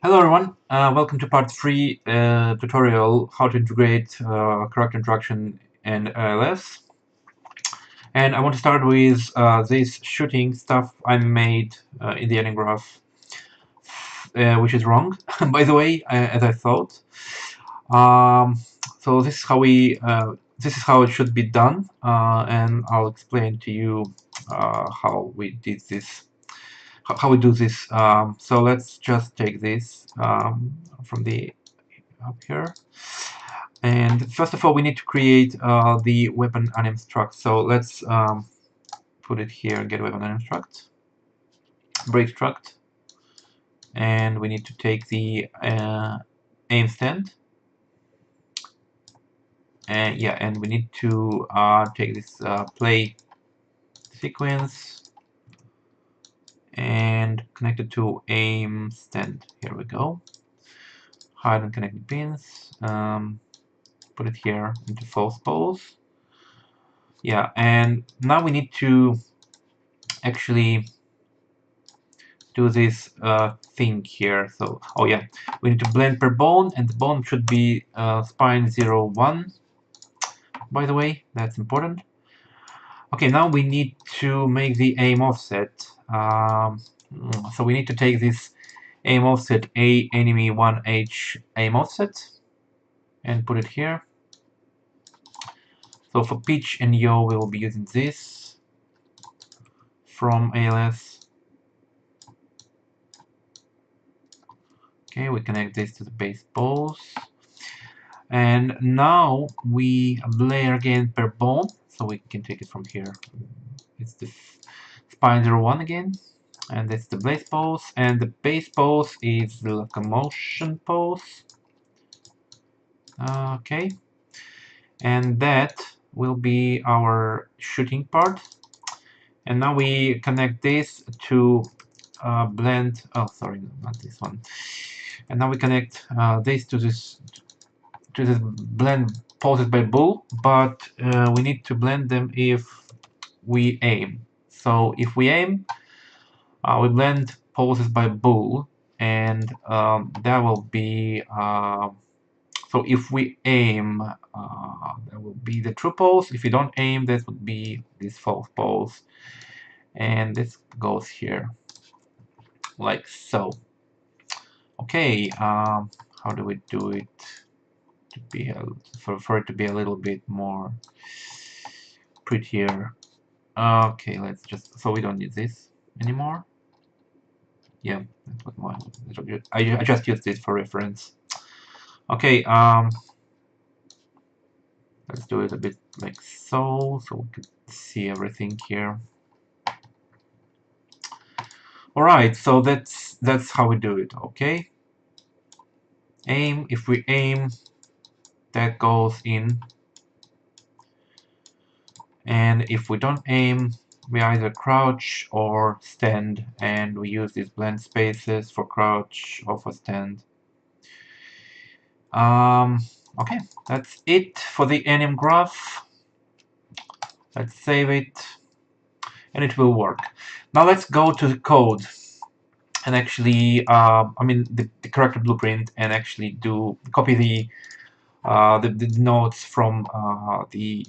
Hello everyone, welcome to part 3 tutorial how to integrate character interaction and ALS. And I want to start with this shooting stuff I made in the Anim graph, which is wrong, by the way, as I thought. Um, so this is how it should be done, and I'll explain to you how we did this. How we do this. So let's just take this from the up here. And first of all, we need to create the weapon anim struct. So let's put it here, get weapon anim struct, break struct, and we need to take the aim stand. And yeah, and we need to take this play sequence and connect it to aim stand. Here we go. Hide unconnected pins. Put it here into false pose. Yeah, and now we need to actually do this thing here. So, oh yeah, we need to blend per bone, and the bone should be spine 0, 1. By the way, that's important. Okay, now we need to make the aim offset. So we need to take this aim offset A enemy 1H aim offset and put it here. So for pitch and yaw, we will be using this from ALS. Okay, we connect this to the base pose. And now we layer again per bone, so we can take it from here. It's the spine 01 again, and that's the base pose, and the base pose is the locomotion pose. Okay, and that will be our shooting part. And now we connect this to blend. Oh, sorry, not this one. And now we connect this to this blend poses by bool, but we need to blend them if we aim. So if we aim, we blend poses by bool, and that will be so if we aim, that will be the true pose. If you don't aim, that would be this false pose, and this goes here like so. Okay, how do we do it to be for it to be a little bit more prettier? Okay, let's just, so we don't need this anymore. Yeah, that's what I just used this for reference. Okay, let's do it a bit like so we can see everything here. All right, so that's how we do it. Okay, aim. If we aim, that goes in, and if we don't aim, we either crouch or stand, and we use these blend spaces for crouch or for stand. Okay, that's it for the Anim graph. Let's save it, and it will work. Now let's go to the code and actually, I mean the character blueprint, and actually do copy the nodes from the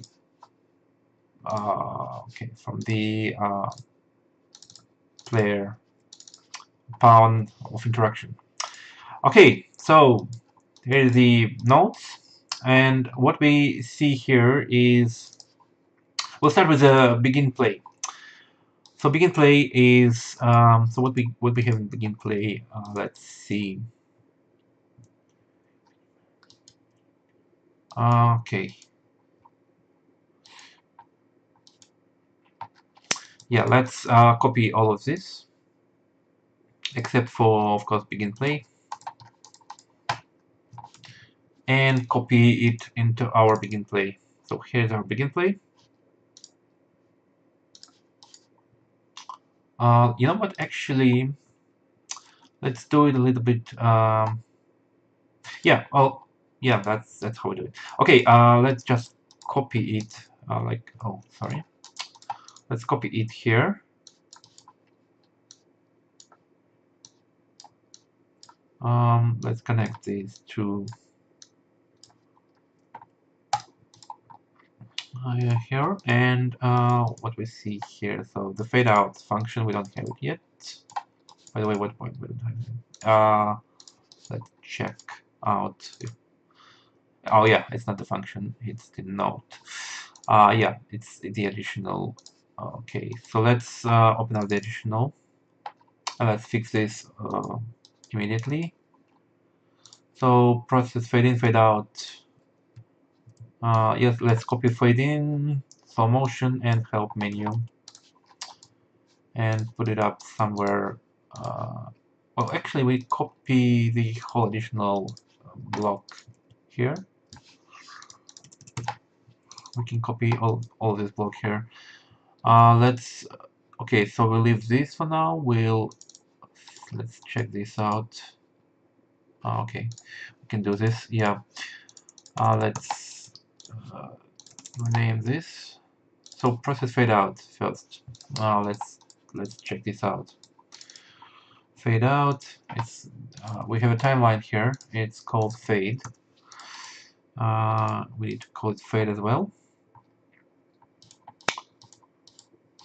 player pound of interaction. Okay, so here are the nodes, and what we see here is, we'll start with the begin play. So begin play is so what we have in begin play. Let's see. Okay. Yeah, let's copy all of this, except for, of course, begin play, and copy it into our begin play. So here's our begin play. You know what? Actually, let's do it a little bit. Yeah. Well, yeah. That's how we do it. Okay. Let's just copy it. Like, oh, sorry. Let's copy it here. Let's connect these two here, and what we see here. So the fade out function, we don't have it yet. By the way, what point we don't have it? Let's check out if. Oh yeah, it's not the function, it's the node. Yeah, it's the additional. Okay, so let's open up the additional. Let's fix this immediately. So process fade in, fade out. Yes, let's copy fade in, slow motion, and help menu, and put it up somewhere. Well, actually, we copy the whole additional block here. We can copy all this block here. Let's. Okay, so we'll leave this for now. Let's check this out. Okay, we can do this. Yeah. Let's rename this. So process fade out first. Let's check this out. Fade out. It's we have a timeline here. It's called fade. We need to call it fade as well.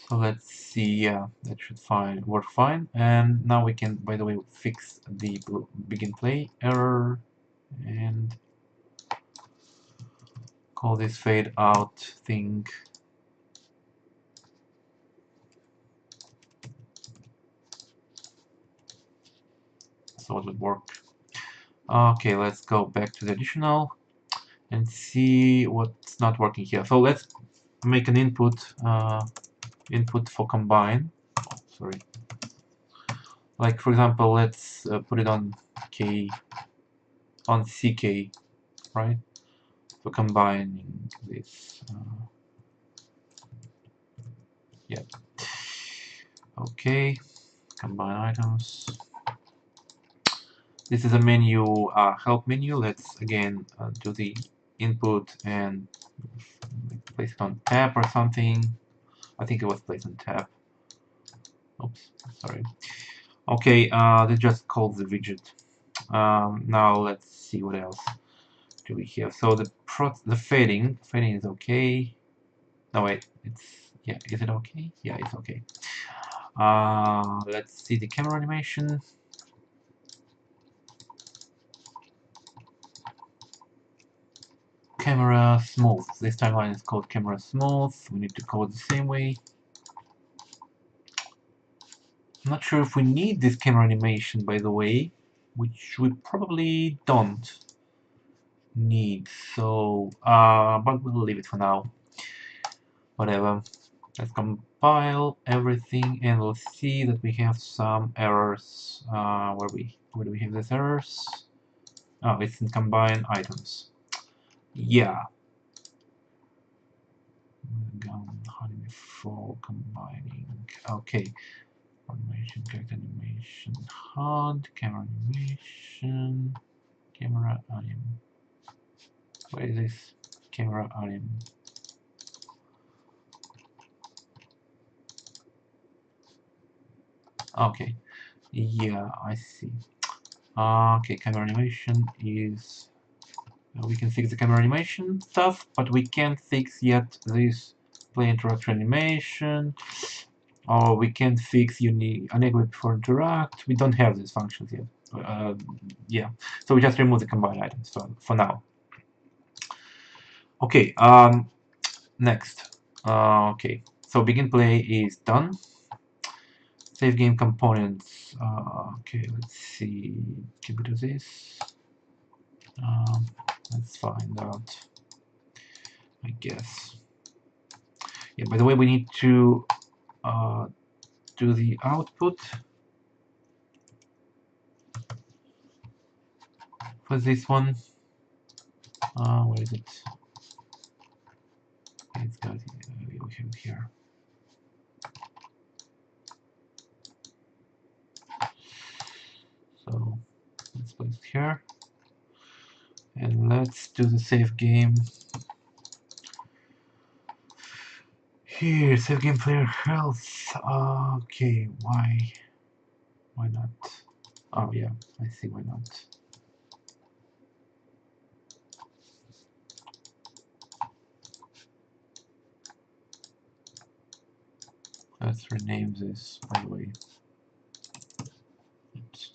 So let's see. Yeah, that should work fine. And now we can, by the way, fix the begin play error and call this fade out thing. So it would work. Okay, let's go back to the additional and see what's not working here. So let's make an input for combine. Oh, sorry. Like for example, let's put it on CK, right? For combining this. Yeah. Okay. Combine items. This is a menu, help menu. Let's again do the input and place it on tab or something. I think it was placed on tab. Oops, sorry. Okay, they just called the widget. Now let's see what else do we have. So the fading is okay. No wait, yeah. Is it okay? Yeah, it's okay. Let's see the camera animation. Camera smooth. This timeline is called camera smooth. We need to code the same way. I'm not sure if we need this camera animation, by the way, which we probably don't need. So, but we'll leave it for now. Whatever. Let's compile everything, and we'll see that we have some errors. Where do we have these errors? Oh, it's in combine items. Yeah. Before combining. Okay. Animation, character animation, HUD, camera animation, camera anim. What is this? Camera anim. Okay. Yeah, I see. Okay, camera animation is. We can fix the camera animation stuff, but we can't fix yet this play interaction animation. Or we can't fix enable before interact. We don't have these functions yet. Yeah, so we just remove the combined items for now. Okay, next. Okay, so begin play is done. Save game components. Okay, let's see. Can we do this? Let's find out. I guess. Yeah. By the way, we need to do the output for this one. Where is it? It's got we have it here. So let's place it here, and let's do the save game. Here, save game player health. Okay, why not? Oh yeah, I see, why not. Let's rename this, by the way. Let's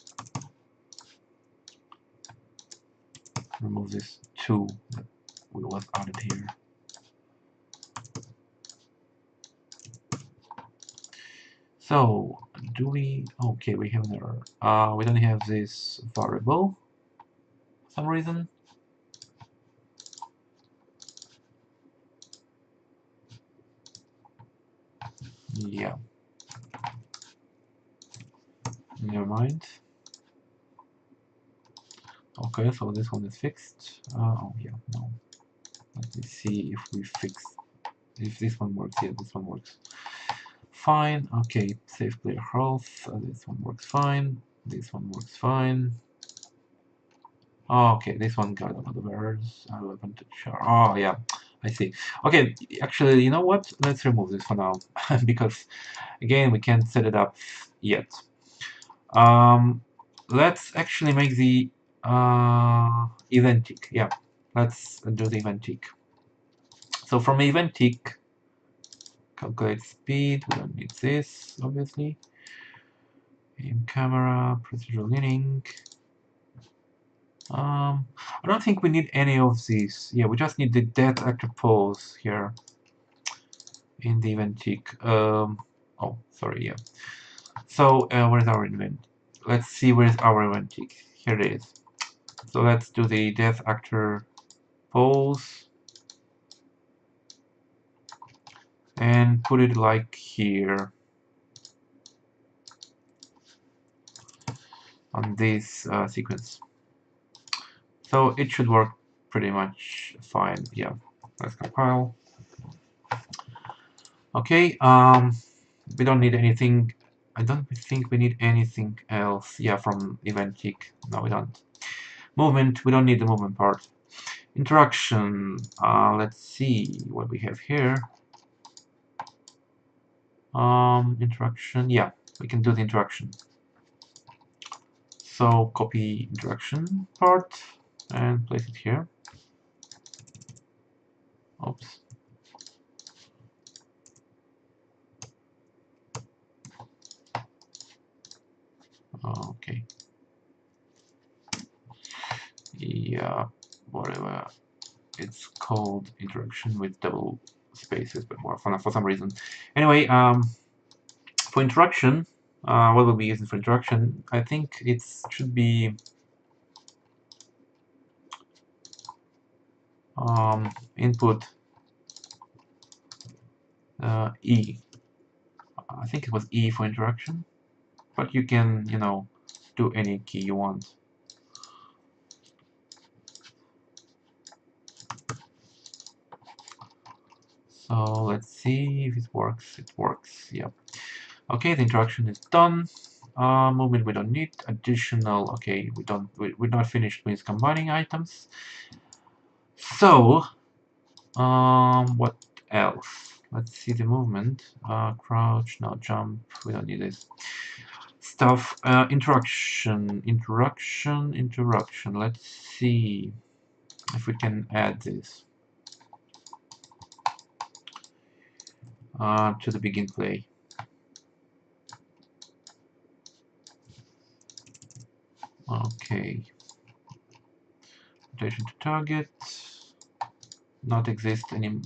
remove this 2 that was added here. So, do we... okay, we have an error. We don't have this variable for some reason. Yeah. Never mind. Okay, so this one is fixed. Oh yeah, no. Let me see if we fix... if this one works. Yeah, this one works. Fine. Okay, save player health. This one works fine. This one works fine. Okay, this one got a lot of errors. I will want to share. Oh yeah, I see. Okay, actually, you know what? Let's remove this for now because again we can't set it up yet. Let's actually make the eventic. Yeah, let's do the eventic. So from eventic, calculate speed. We don't need this, obviously. Aim camera, procedural leaning. I don't think we need any of these. Yeah, we just need the death actor pose here in the eventic. Oh, sorry, yeah. So, where's our event? Let's see where's our eventic. Here it is. So let's do the death actor pose and put it like here on this sequence. So it should work pretty much fine. Yeah, let's compile. Okay, we don't need anything. I don't think we need anything else. Yeah, from eventic. No, we don't. Movement, we don't need the movement part. Interaction, let's see what we have here. Interaction, yeah, we can do the interaction. So copy interaction part and place it here. Oops. Okay. Yeah, whatever. It's called interaction with double spaces, but more for some reason. Anyway, for interaction, what will be using for interaction? I think it should be input E. I think it was E for interaction, but you can, you know, do any key you want. So let's see if it works. It works. Yep. Okay, the interaction is done. Movement we don't need. Additional. Okay, we're not finished with combining items. So what else? Let's see the movement. Crouch. No, jump. We don't need this stuff. Interaction. Let's see if we can add this to the begin play. Okay. Rotation to target. Not exist in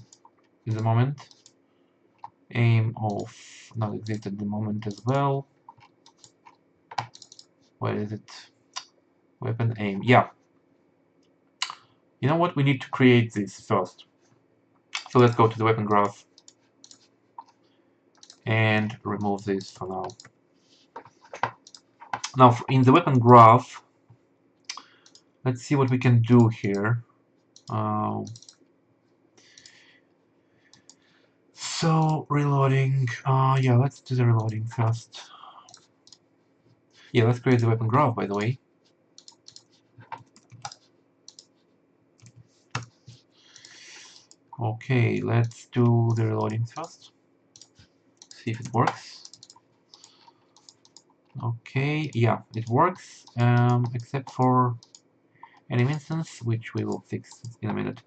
the moment. Aim off. Not exist at the moment as well. Where is it? Weapon aim. Yeah. You know what? We need to create this first. So let's go to the weapon graph and remove this for now. Now, in the weapon graph, let's see what we can do here. So reloading. Yeah, let's do the reloading first. Yeah, let's create the weapon graph, by the way. Okay, let's do the reloading first. See if it works. Okay, yeah, it works, except for Anim instance, which we will fix in a minute.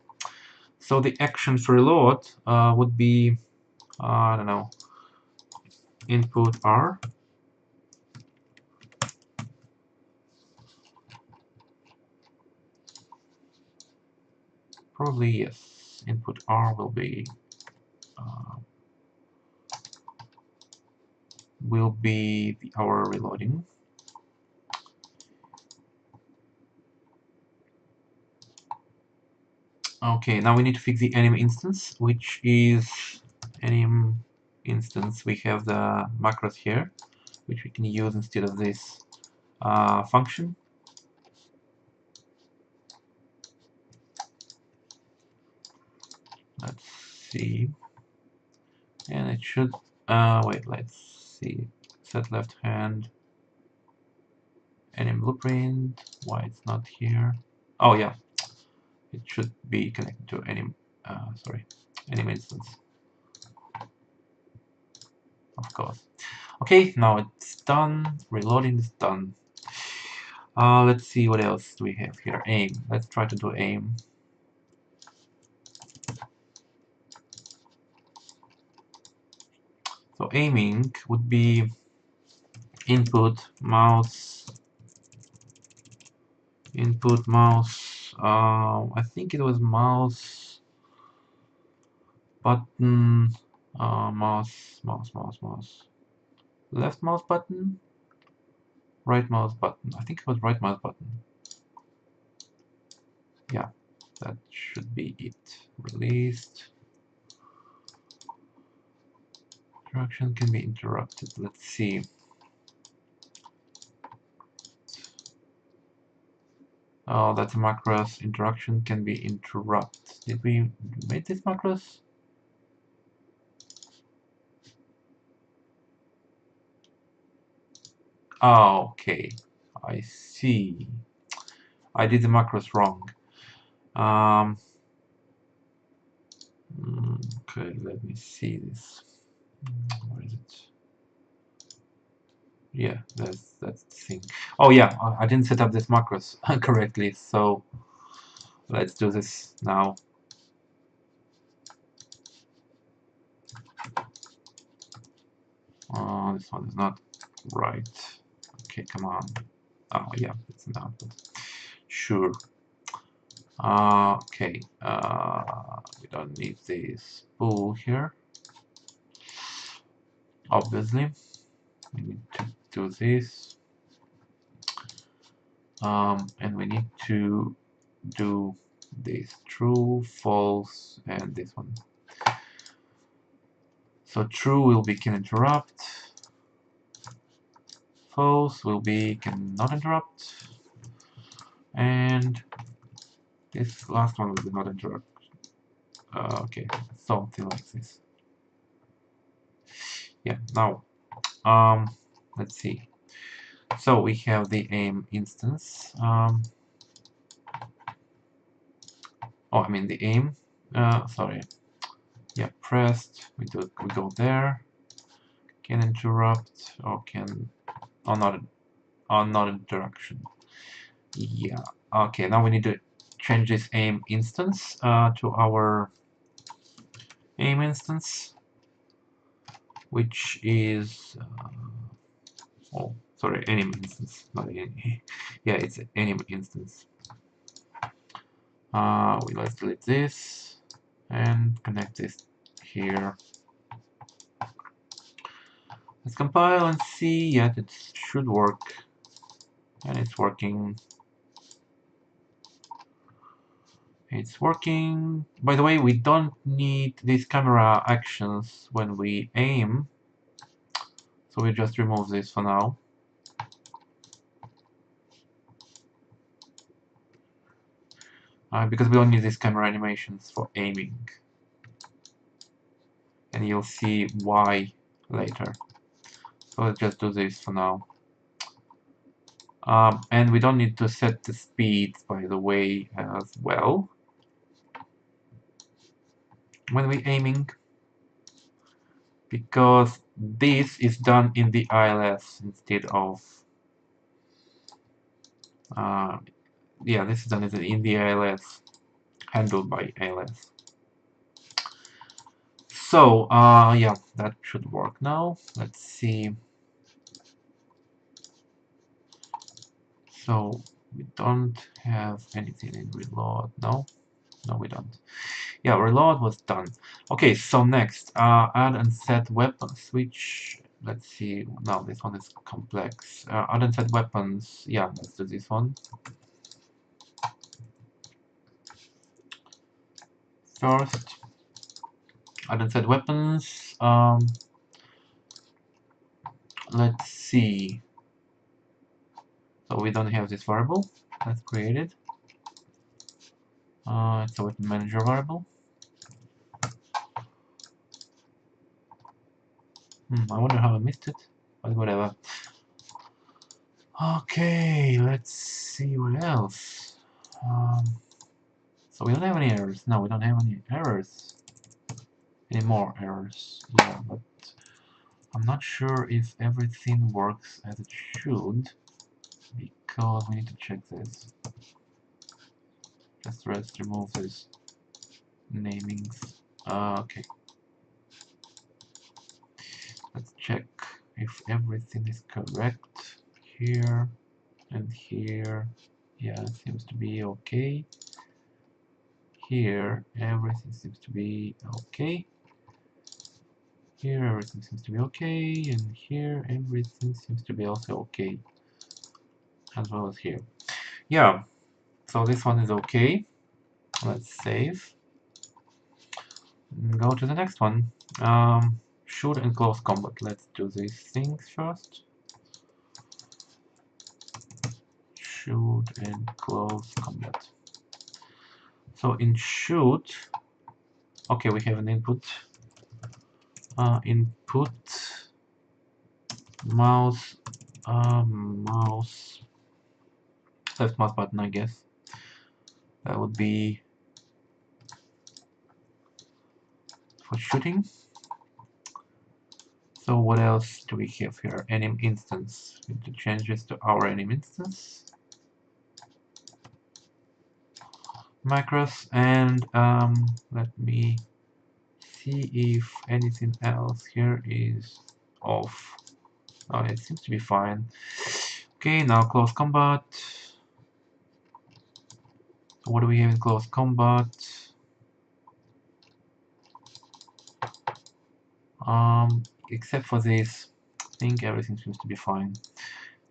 So the action for reload would be, I don't know, input R. Probably yes. Input R will be our reloading. Okay, now we need to fix the Anim instance, which is Anim instance. We have the macros here, which we can use instead of this function. Let's see, and it should. Wait, let's see. Set left hand. Anim blueprint. Why it's not here? Oh yeah, it should be connected to Anim. Sorry, Anim instance. Of course. Okay, now it's done. Reloading is done. Let's see what else do we have here. Aim. Let's try to do aim. So aiming would be input mouse. Input mouse. I think it was mouse button. Mouse. Left mouse button. Right mouse button. I think it was right mouse button. Yeah, that should be it. Released. Interaction can be interrupted. Let's see. Oh, that's a macros. Interaction can be interrupted. Did we make this macros? Oh, okay. I see. I did the macros wrong. Um, okay, let me see this. Where is it? Yeah, that's the thing. Oh yeah, I didn't set up this macros correctly, so let's do this now. This one is not right. Okay, come on. Oh yeah, it's not. Sure. Okay. We don't need this spool here. Obviously, we need to do this. And we need to do this true, false, and this one. So true will be can interrupt. False will be cannot interrupt. And this last one will be not interrupt. Okay, something like this. Yeah, now, let's see. So we have the aim instance. Oh, I mean the aim. Sorry. Yeah, pressed. We go there. Can interrupt or can not interaction. Yeah. Okay. Now we need to change this aim instance to our aim instance, which is oh, sorry, anim instance, not any. Yeah, it's anim instance. Let's delete this and connect this here. Let's compile and see. Yeah, it should work, and it's working. It's working. By the way, we don't need these camera actions when we aim, so we just remove this for now. Because we don't need these camera animations for aiming. And you'll see why later. So let's just do this for now. And we don't need to set the speed, by the way, as well when we're aiming, because this is done in the ILS instead of yeah, this is done in the ILS, handled by ILS. So yeah, that should work now. Let's see. So we don't have anything in reload. No, we don't. Yeah, reload was done. Okay, so next, add and set weapon switch. Let's see. No, this one is complex. Add and set weapons. Yeah, let's do this one first. Add and set weapons. Let's see. So we don't have this variable. Let's create it. It's a weapon manager variable. I wonder how I missed it, but whatever. Okay, let's see what else. So we don't have any errors. No, we don't have any errors. Any more errors. Yeah, but I'm not sure if everything works as it should, because we need to check this. Let's remove these namings. Okay. Let's check if everything is correct here and here. Yeah, it seems to be okay. Here, everything seems to be okay. Here, everything seems to be okay, and here, everything seems to be also okay, as well as here. Yeah, so this one is okay. Let's save. Go to the next one. Shoot and close combat. Let's do these things first. Shoot and close combat. So in shoot, okay, we have an input. Input mouse, mouse, left mouse button, I guess. That would be for shooting. So what else do we have here? Anim instance. We need to change this to our anim instance. Macros, and let me see if anything else here is off. Oh, it seems to be fine. Okay, now close combat. So what do we have in close combat? Except for this, I think everything seems to be fine.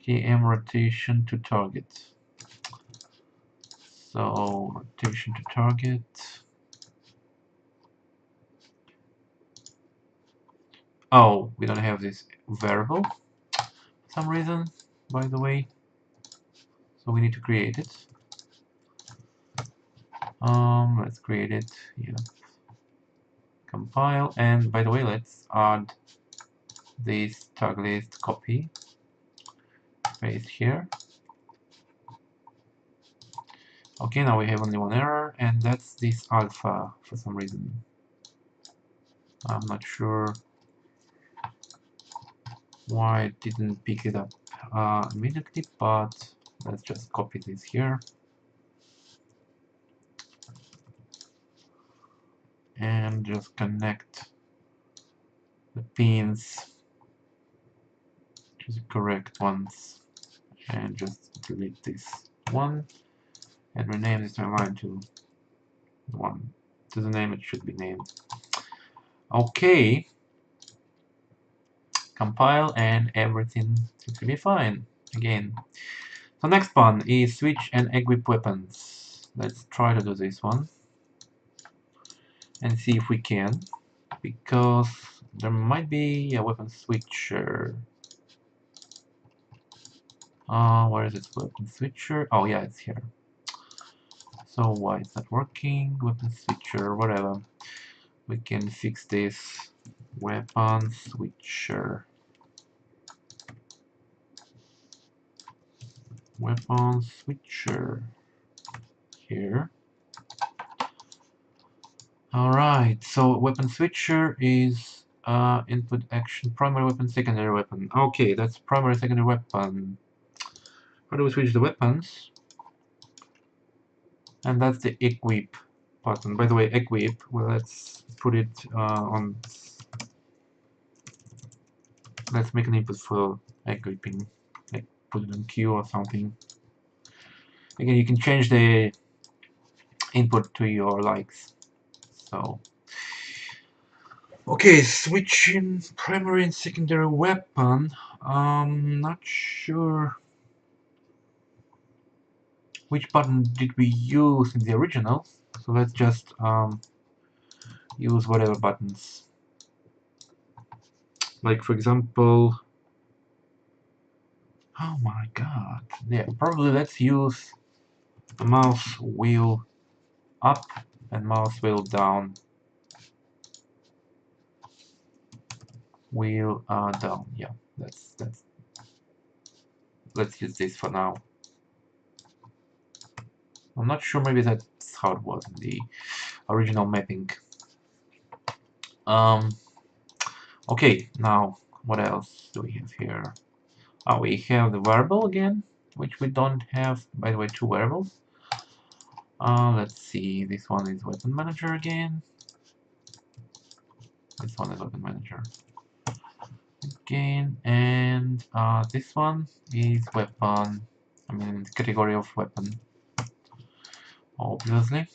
TM rotation to target. So rotation to target. Oh, we don't have this variable for some reason, by the way. So we need to create it. Let's create it. Yeah. Compile, and by the way, let's add this tag list copy. Paste here. Okay, now we have only one error, and that's this alpha for some reason. I'm not sure why it didn't pick it up immediately, but let's just copy this here. And just connect the pins to the correct ones. And just delete this one. And rename this line to one. To the name it should be named. Okay. Compile, and everything seems to be fine again. So next one is switch and equip weapons. Let's try to do this one and see if we can, because there might be a weapon switcher. Where is it? Weapon switcher? Oh yeah, it's here. So why is that working? Weapon switcher, whatever. We can fix this. Weapon switcher. Weapon switcher. Here. Alright, so weapon switcher is input action, primary weapon, secondary weapon. Okay, that's primary, secondary weapon. How do we switch the weapons? And that's the equip button. By the way, equip, well, let's put it on. Let's make an input for equipping. Like put it on Q or something. Again, you can change the input to your likes. So, okay, switching primary and secondary weapon. Not sure which button did we use in the original. So let's just use whatever buttons. Like for example, oh my god, yeah, probably let's use the mouse wheel up and mouse wheel down. Wheel down, yeah, that's let's use this for now. I'm not sure, maybe that's how it was in the original mapping. Okay, now what else do we have here? Oh, we have the variable again, which we don't have, by the way, two variables. Let's see, this one is weapon manager again. This one is weapon manager again, and this one is weapon, I mean category of weapon, obviously.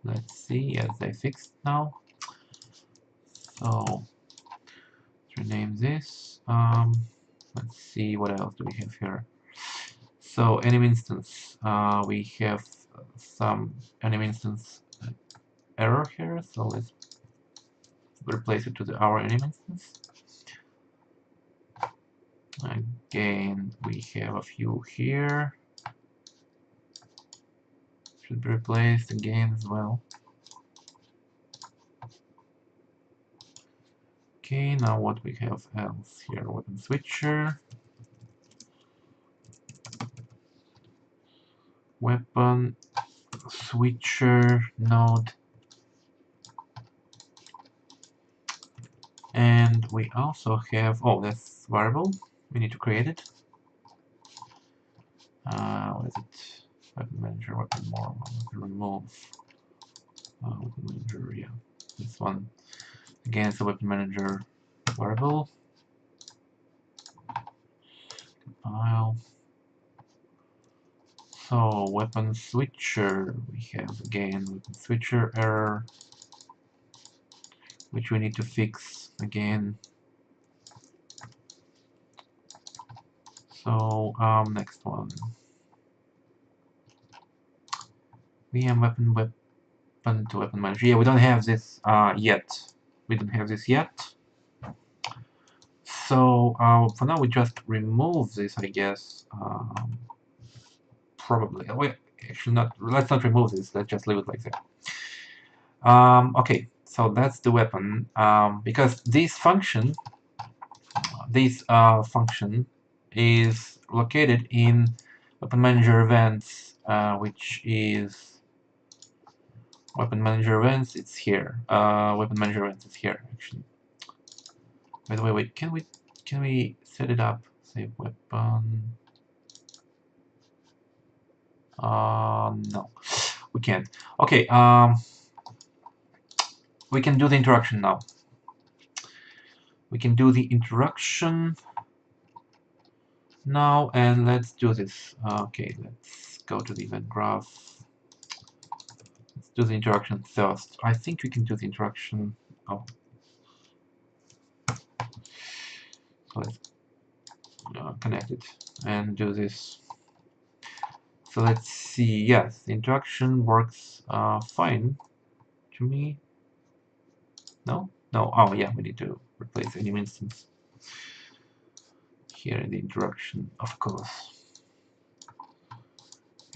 Let's see, yes, they fixed now. So let's rename this. Let's see, what else do we have here? So anim instance, we have some anim instance error here, so let's replace it to our anim instance. Again, we have a few here. Should be replaced again as well. Okay, now what we have else here? Weapon switcher. Weapon switcher node. And we also have, oh, that's variable. We need to create it. What is it? Weapon manager, weapon more, remove. Weapon manager, yeah. This one. Again, it's a weapon manager variable. Compile. So, weapon switcher, we have again weapon switcher error, which we need to fix again. So, next one. VM weapon to weapon manager. Yeah, we don't have this yet. We don't have this yet. So, for now, we just remove this, I guess. Probably. Wait, actually, not. Let's not remove this. Let's just leave it like that. Okay, so that's the weapon. Because this function is located in weapon manager events, which is weapon manager events. It's here. Weapon manager events is here actually. By the way, wait. Can we set it up? Save weapon. No, we can't. Okay. We can do the interaction now. We can do the interaction now, and let's do this. Okay, let's go to the event graph. Let's do the interaction first. I think we can do the interaction. Oh, so let's connect it and do this. So let's see. Yes, the interaction works fine to me. No, no. Oh yeah, we need to replace anim instance here in the interaction, of course.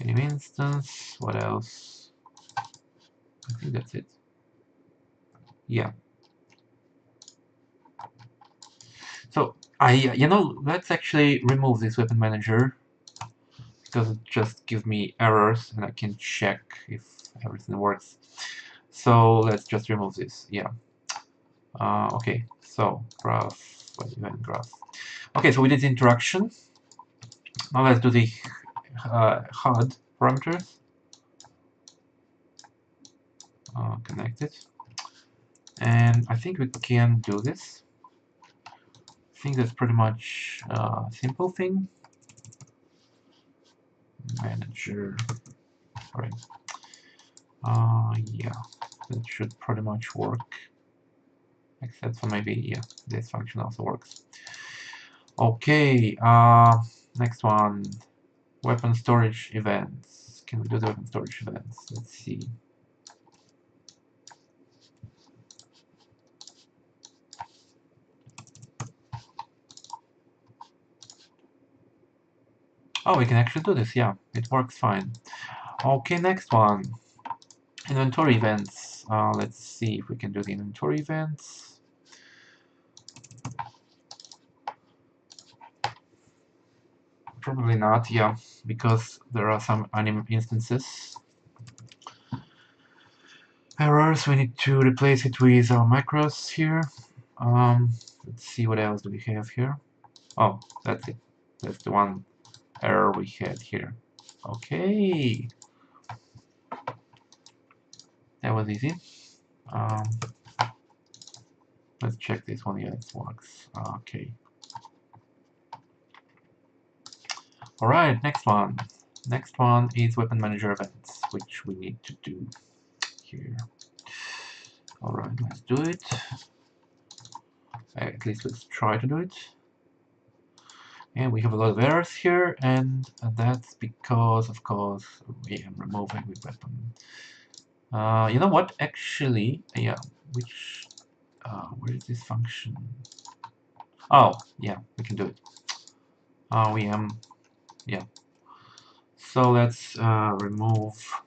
Anim instance. What else? I think that's it. Yeah. So let's actually remove this weapon manager because it just gives me errors and I can check if everything works. So let's just remove this. Yeah. Okay, so graph, event graph. Okay, so we did the interaction. Now let's do the HUD parameters. Connected. And I think we can do this. I think that's pretty much a simple thing. Manager, right? Yeah, that should pretty much work. Except for maybe, yeah, this function also works. Okay, next one, weapon storage events. Can we do the weapon storage events? Let's see. Oh, we can actually do this, yeah, it works fine. Okay, next one, inventory events. Let's see if we can do the inventory events. Probably not, yeah, because there are some Anim instances. Errors, we need to replace it with our macros here. Let's see what else do we have here. Oh, that's it. That's the one error we had here. Okay, that was easy. Let's check this one. Yeah, it works. Okay. All right, next one. Next one is weapon manager events, which we need to do here. All right, let's do it. At least let's try to do it. And we have a lot of errors here, and that's because, of course, we am removing with weapon. You know what? Actually, yeah. Which? Where is this function? Oh, yeah, we can do it. We am, yeah. So let's remove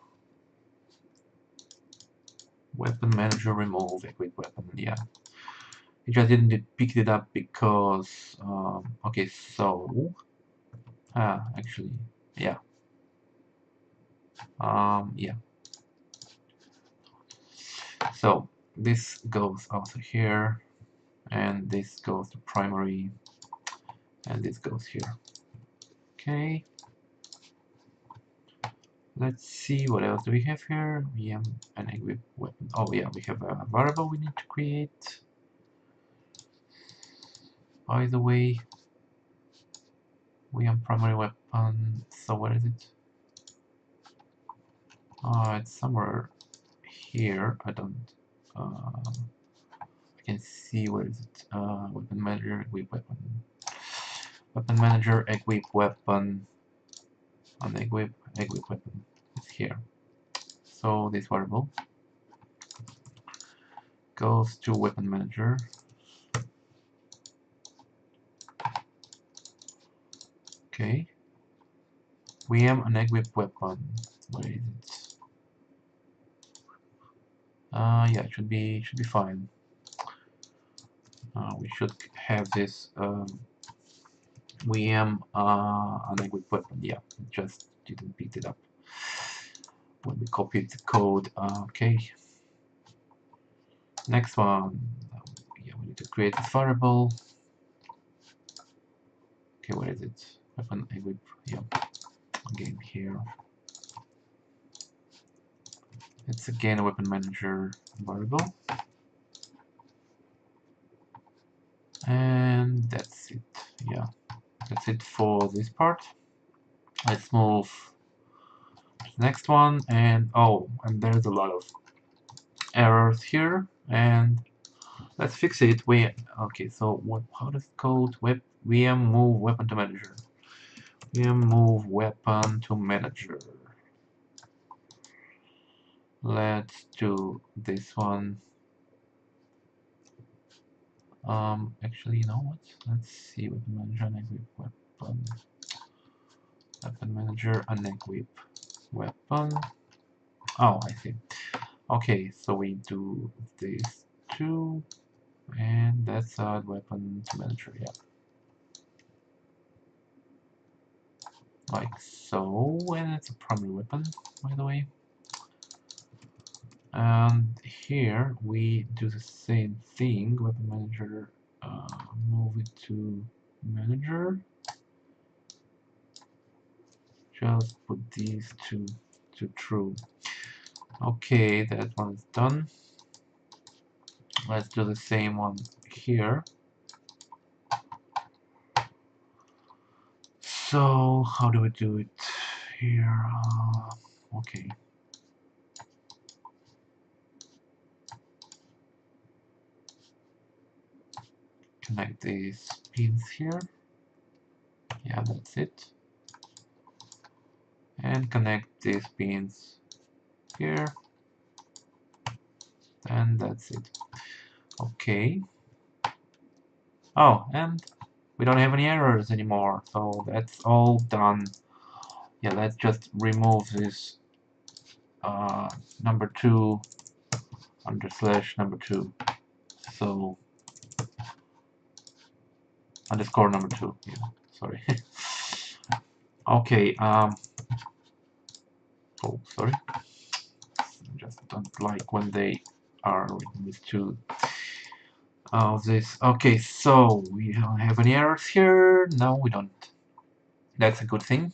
weapon manager, remove equip weapon. Yeah, it just didn't pick it up because. Okay, so. Actually, yeah. Yeah. So this goes also here, and this goes to primary, and this goes here. Okay. Let's see what else do we have here. We have an equip weapon. Oh yeah, we have a variable we need to create. By the way, we have primary weapon. So where is it? It's somewhere here. I don't. I can see where is it. Weapon manager, equip weapon. Weapon manager, equip weapon. Unequip, equip weapon. It's here. So this variable goes to weapon manager. Okay. We have an equip weapon. Where is it? Yeah, it should be fine. We should have this VM an equip weapon. Yeah, it just didn't pick it up when we copied the code. Okay. Next one. Yeah, we need to create a variable. Okay, where is it? Weapon equip. Yeah, again here. It's again a weapon manager variable. And that's it. Yeah, that's it for this part. Let's move to the next one. And oh, and there's a lot of errors here. And let's fix it. Okay, so what? How does it code? VM move weapon to manager. VM move weapon to manager. Let's do this one. Actually, you know what? Let's see weapon manager and equip weapon. Weapon manager and equip weapon. Oh, I see. Okay, so we do this too, and that's a weapon to manager. Yeah, like so, and it's a primary weapon, by the way. And here we do the same thing. Weapon manager, move it to manager. Just put these two to true. Okay, that one is done. Let's do the same one here. So how do we do it here? Okay. Connect these pins here. Yeah, that's it. And connect these pins here. And that's it. Okay. Oh, and we don't have any errors anymore, so that's all done. Yeah, let's just remove this number 2 under slash number 2. So underscore number 2. Yeah, sorry. Okay. Oh, sorry. I just don't like when they are written with 2 of this. Okay, so we don't have any errors here. No, we don't. That's a good thing.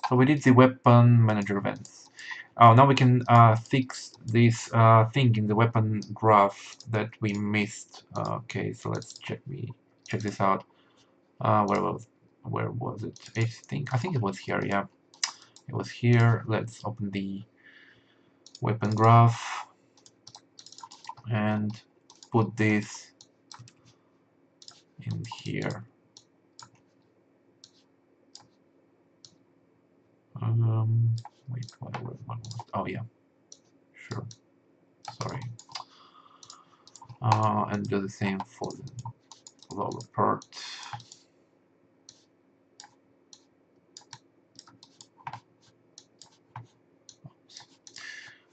So we did the weapon manager events. Oh, now we can fix this thing in the weapon graph that we missed. Okay, so let's check this out. Where was it? I think it was here. Yeah, it was here. Let's open the weapon graph and put this in here. Wait, what was it? Oh yeah, sure. Sorry. And do the same for the lower part.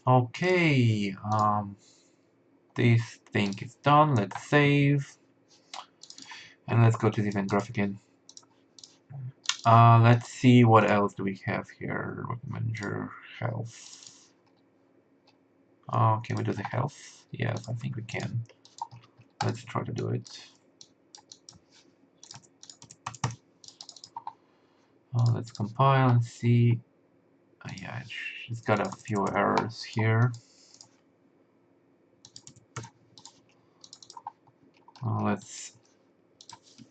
Okay, this thing is done. Let's save. And let's go to the event graph again. Let's see what else do we have here. Manager, health. Can we do the health? Yes, I think we can. Let's try to do it. Let's compile and see. Yeah, it's got a few errors here. Let's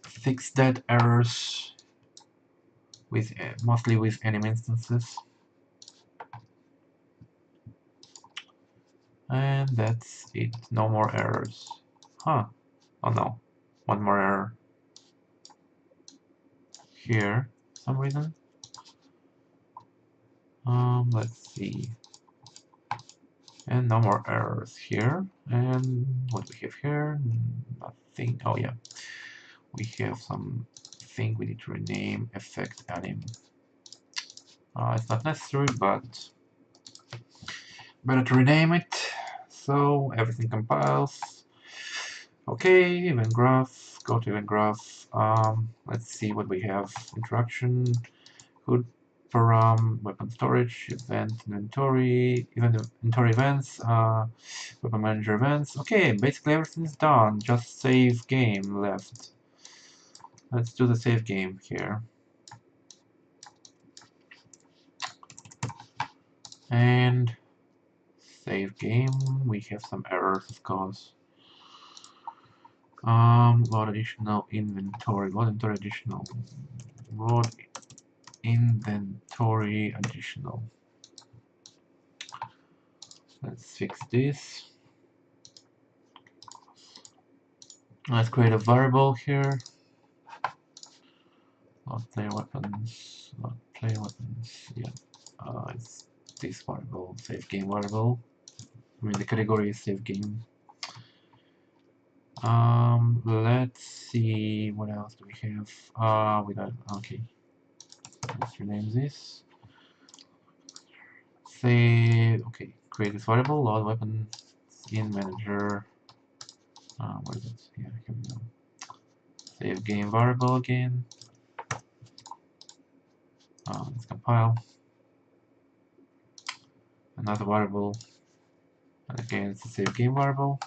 fix that errors with mostly with Anim instances. And that's it. No more errors. Huh. Oh no. One more error. Here, for some reason. Let's see. And no more errors here. And what do we have here? Nothing. Oh yeah. We have something we need to rename effect Anim. It's not necessary, but better to rename it. So everything compiles. Okay, event graph. Go to event graph. Let's see what we have. Interaction. Good param. Weapon storage. Event inventory. Event inventory events. Weapon manager events. Okay, basically everything is done. Just save game left. Let's do the save game here. And save game. We have some errors, of course. Load additional inventory. Load inventory additional. Load inventory additional. Let's fix this. Let's create a variable here. Not player weapons. Not player weapons. Yeah. It's this variable. Save game variable. I mean the category is save game. Let's see what else do we have. We got okay. Let's rename this. Say okay. Create this variable. Load weapon in manager. What is it? Yeah, here we go. Save game variable again. Let's compile. Another variable. And again, it's a save game variable.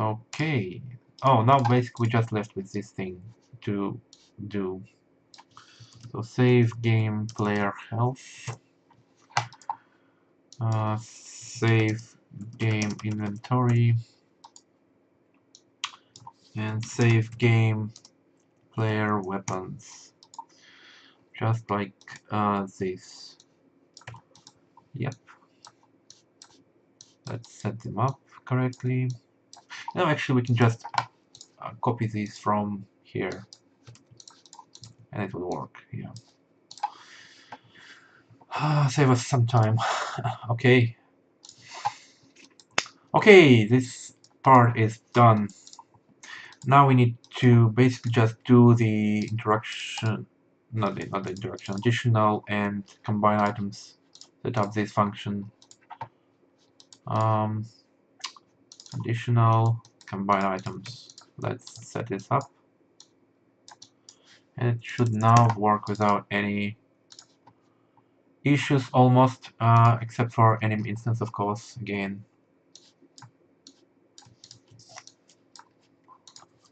Okay. Oh, now basically just left with this thing to do. So save game player health. Save game inventory. And save game player weapons. Just like this. Yep. Let's set them up correctly. Now actually we can just copy these from here. And it will work, yeah. Save us some time. Okay. Okay, this part is done. Now we need to basically just do the interaction, not the interaction, additional and combine items. Set up this function. Additional, combine items. Let's set this up. And it should now work without any issues almost, except for Anim instance, of course, again.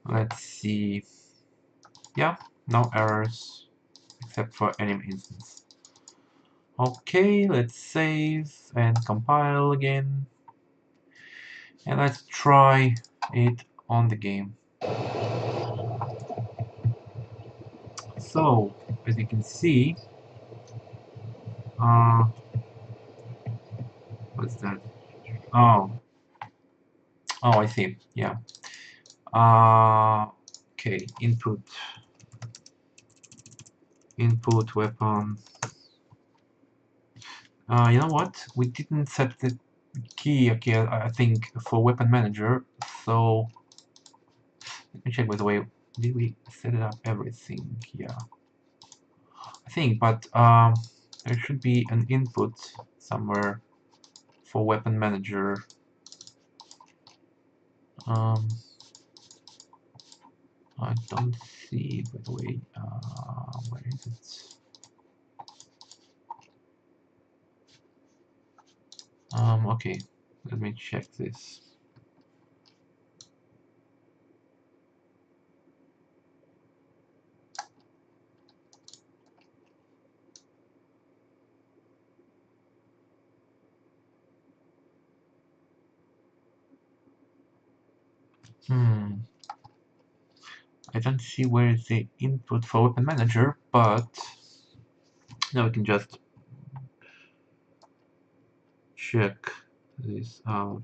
Let's see. Yeah, no errors, except for Anim instance. Okay, let's save and compile again. And let's try it on the game. So, as you can see, what's that? Oh, I see. Yeah. Okay. Input weapon. You know what? We didn't set the key. Okay, I think for weapon manager. So let me check. By the way, did we set it up everything? Yeah, I think. But there should be an input somewhere for weapon manager. I don't see it, by the way. Where is it? Okay, let me check this. I don't see where is the input for weapon manager, but now we can just check this out.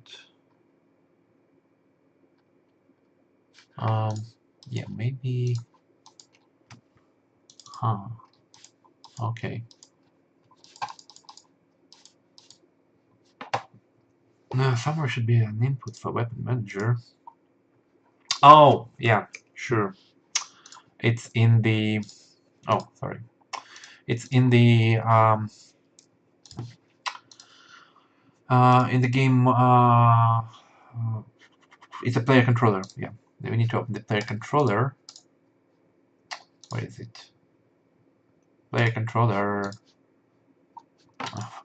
Yeah, maybe. Okay. Now somewhere should be an input for weapon manager. Oh, yeah, sure. It's in the. Oh, sorry. It's in the game. It's a player controller. Yeah, we need to open the player controller. Where is it? Player controller. Oh,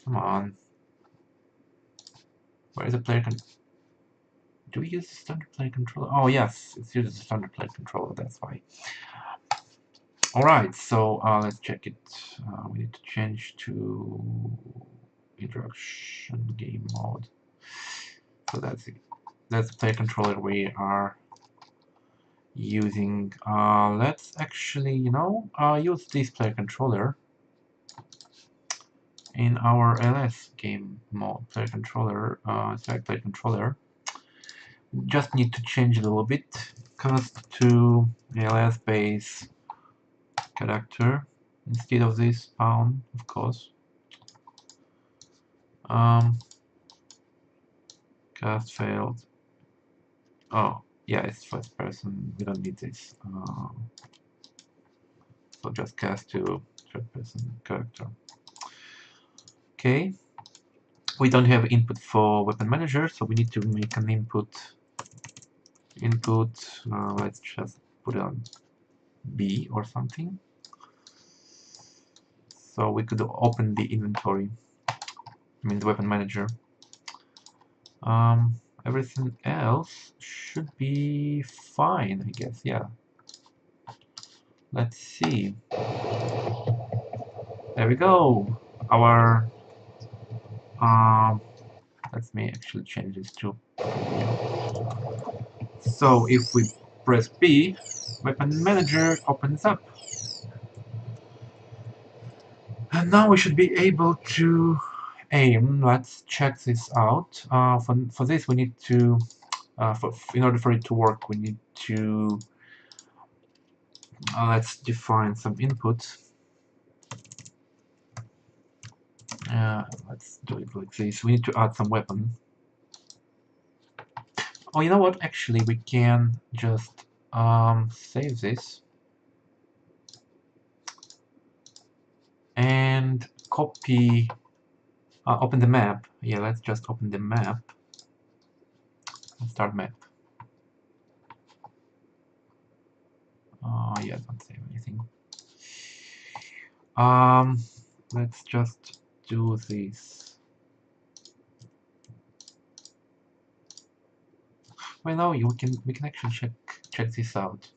come on. Where is the player Do we use the standard player controller? Oh yes, it uses the standard player controller. That's why. All right, so let's check it. We need to change to interaction game mode. So that's it. That's the player controller we are using. Let's actually, use this player controller in our LS game mode. Player controller, select player controller. Just need to change it a little bit. Cast to LS base character instead of this spawn, of course. Cast failed. Oh, yeah, it's first person. We don't need this. So just cast to third person character. Okay. We don't have input for weapon manager, so we need to make an input. Let's just put it on B or something. So we could open the inventory. I mean the weapon manager. Everything else should be fine, I guess. Yeah. Let's see. There we go. Our let me actually change this to. So if we press B, weapon manager opens up. And now we should be able to aim. Let's check this out. For this we need to, in order for it to work, we need to, let's define some inputs. Let's do it like this. We need to add some weapon. Oh, you know what? Actually, we can just save this and copy. Open the map. Yeah, let's just open the map. Start map. Yeah, don't save anything. Let's just do this. Well, no, we can actually check this out.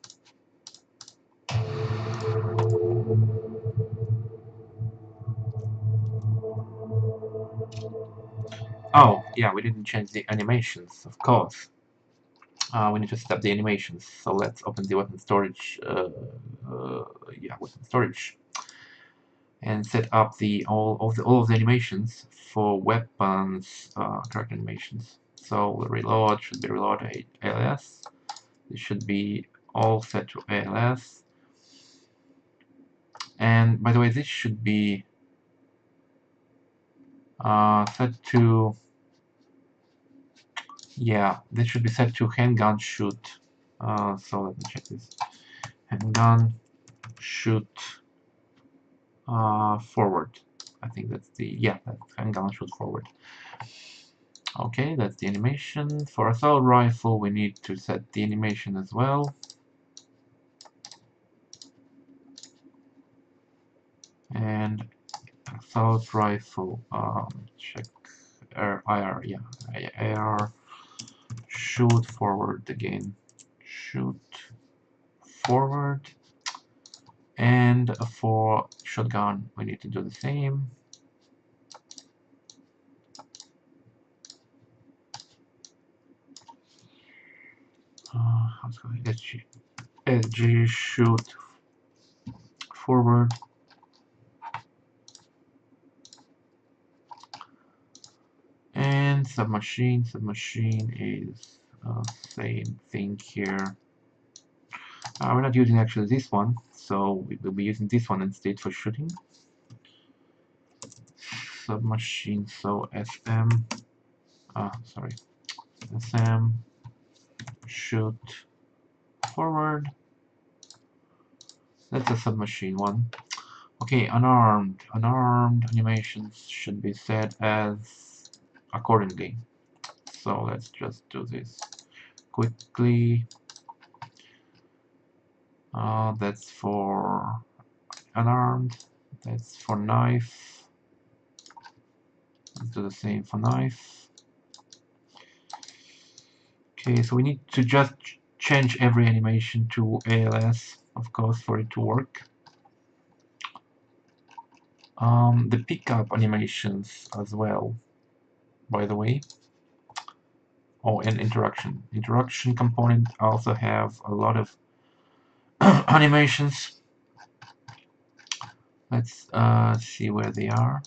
Oh, yeah, we didn't change the animations, of course. We need to set up the animations. So let's open the weapon storage. Yeah, weapon storage, and set up all of the animations for weapons character animations. So the reload should be reload ALS. This should be all set to ALS. And by the way, this should be set to, yeah, this should be set to handgun shoot. So let me check this. Handgun shoot forward. I think that's the, yeah, that's handgun shoot forward. Okay, that's the animation. For assault rifle, we need to set the animation as well. And assault rifle, check IR, yeah, IR, shoot forward again, shoot forward. And for shotgun, we need to do the same. How's going? SG shoot forward. And submachine is same thing here. We're not using actually this one, so we will be using this one instead for shooting. Submachine, so SM, sorry, SM shoot forward. That's a submachine one. Okay, unarmed animations should be set as accordingly. So let's just do this quickly. That's for unarmed. That's for knife. Let's do the same for knife. Okay, so we need to just change every animation to ALS, of course, for it to work. The pickup animations as well, by the way. Oh, and interaction. Interaction component also have a lot of animations. Let's see where they are.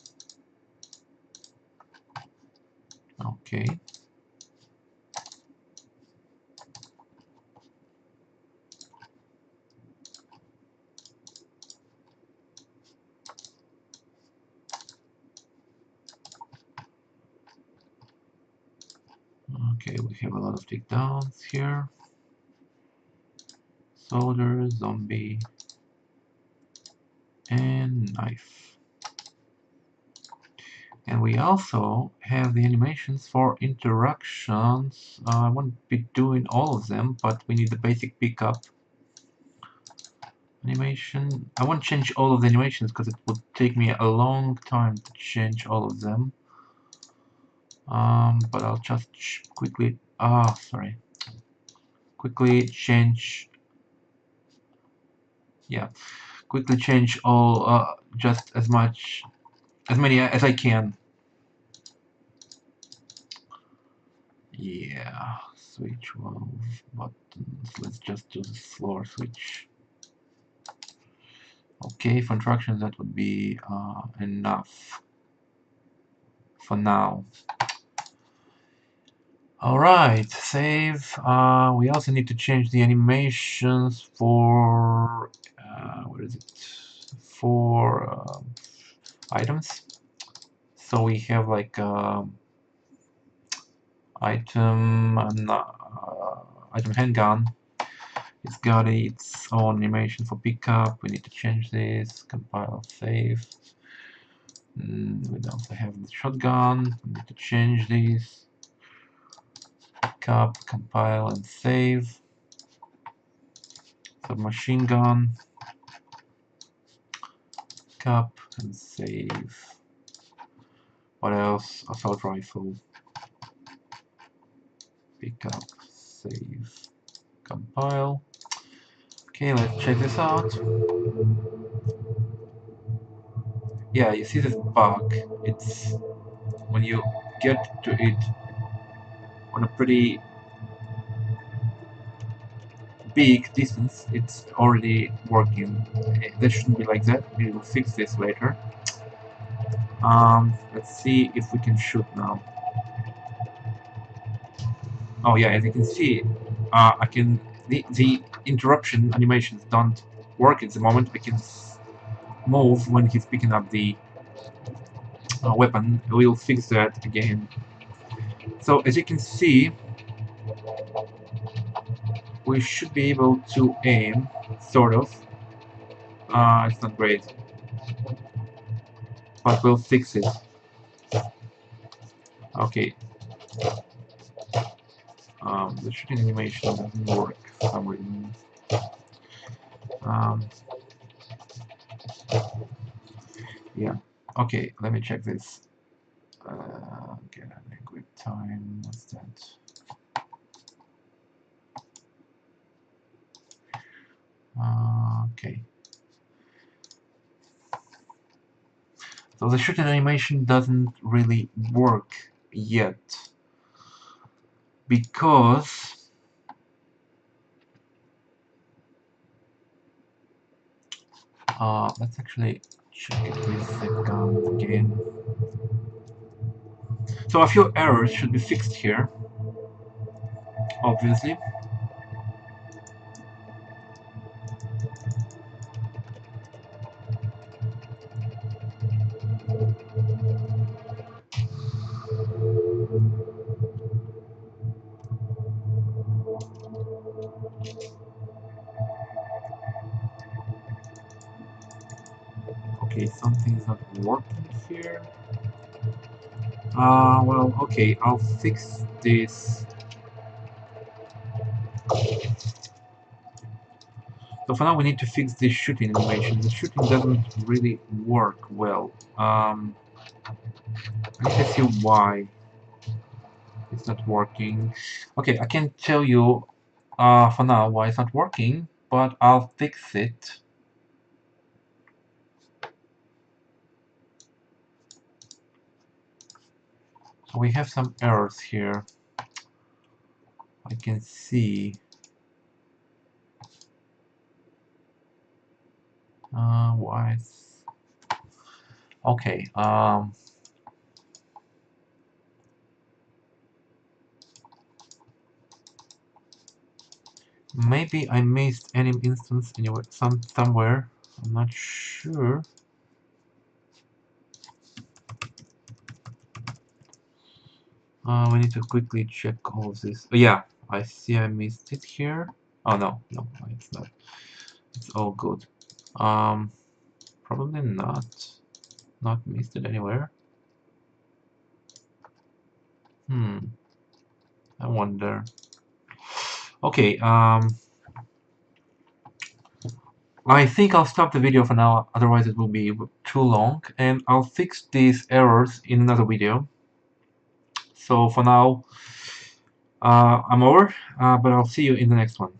Okay. Okay, we have a lot of takedowns here. Soldier, zombie, and knife. And we also have the animations for interactions. I won't be doing all of them, but we need the basic pickup animation. I won't change all of the animations because it would take me a long time to change all of them. But I'll just quickly quickly change, yeah, quickly change all, just as many as I can. Yeah, switch valve buttons. Let's just do the floor switch. Okay, for instructions that would be enough for now. Alright, save. We also need to change the animations for what is it? For items. So we have like item item handgun. It's got its own animation for pickup. We need to change this. Compile, save. We also have the shotgun. We need to change this. Pickup, compile, and save. Submachine gun. Pickup and save. What else? Assault rifle. Pickup, save, compile. Okay, let's check this out. Yeah, you see this bug. It's when you get to it on a pretty big distance, it's already working. That shouldn't be like that. We will fix this later. Let's see if we can shoot now. Oh yeah, as you can see, I can the interruption animations don't work at the moment. I can move when he's picking up the weapon. We'll fix that again. So as you can see, we should be able to aim, sort of. It's not great, but we'll fix it. Okay. The shooting animation doesn't work for some reason. Yeah. Okay, let me check this. Get a liquid time. What's that? Okay. So the shooting animation doesn't really work yet because let's actually check it with the gun again. So a few errors should be fixed here, obviously. Okay, something's not working here. Well, okay, I'll fix this. So for now we need to fix this shooting animation. The shooting doesn't really work well. Let me see why it's not working. Okay, I can't tell you for now why it's not working, but I'll fix it. So we have some errors here. I can see. Why? Okay. Maybe I missed Anim instance anywhere, somewhere. I'm not sure. We need to quickly check all of this. Oh, yeah, I see I missed it here. Oh no, no, it's not. It's all good. Probably not. Not missed it anywhere. I wonder. Okay, I think I'll stop the video for now, otherwise it will be too long, and I'll fix these errors in another video. So for now, I'm over, but I'll see you in the next one.